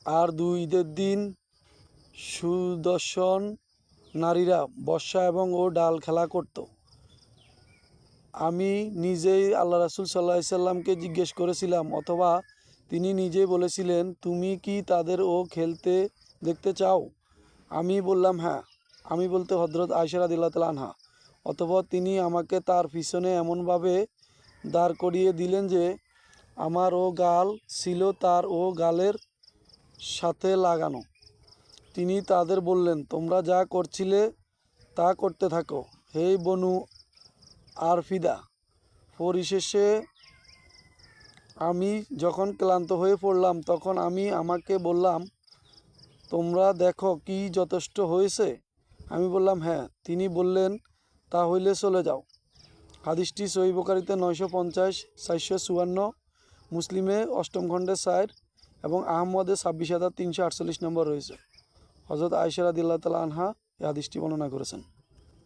আর দুই ঈদের দিন সুদর্শন নারীরা বর্ষা এবং ও ডাল খেলা করত। আমি নিজেই আল্লাহ রাসূল সাল্লাল্লাহু আলাইহি সাল্লামকে জিজ্ঞেস করেছিলাম, অথবা তিনি নিজেই বলেছিলেন, তুমি কি তাদের ও খেলতে দেখতে চাও? আমি বললাম হ্যাঁ। আমি বলতে হযরত আয়েশা রাদিয়াল্লাহু তাআলা আনহা। অতঃপর তিনি আমাকে তার পিছনে এমনভাবে দাঁড় করিয়ে দিলেন যে আমার ও গাল ছিল তার ও গালের সাথে লাগানো। তিনি তাদের বললেন, তোমরা যা করছিলে তা করতে থাকো, হে বনু আরফিদা। পরিশেষে আমি যখন ক্লান্ত হয়ে পড়লাম তখন আমি আমাকে বললাম, তোমরা দেখো কি যথেষ্ট হয়েছে? আমি বললাম হ্যাঁ। তিনি বললেন, তা হইলে চলে যাও। হাদিসটি সহিহ বুখারীতে 950, 454, মুসলিমে 8ম খণ্ডে 4 এবং আহমদে 26,348 নম্বর রয়েছে। হযরত আয়েশা রাদিয়াল্লাহু তাআলা আনহা এই হাদিসটি বর্ণনা করেছেন।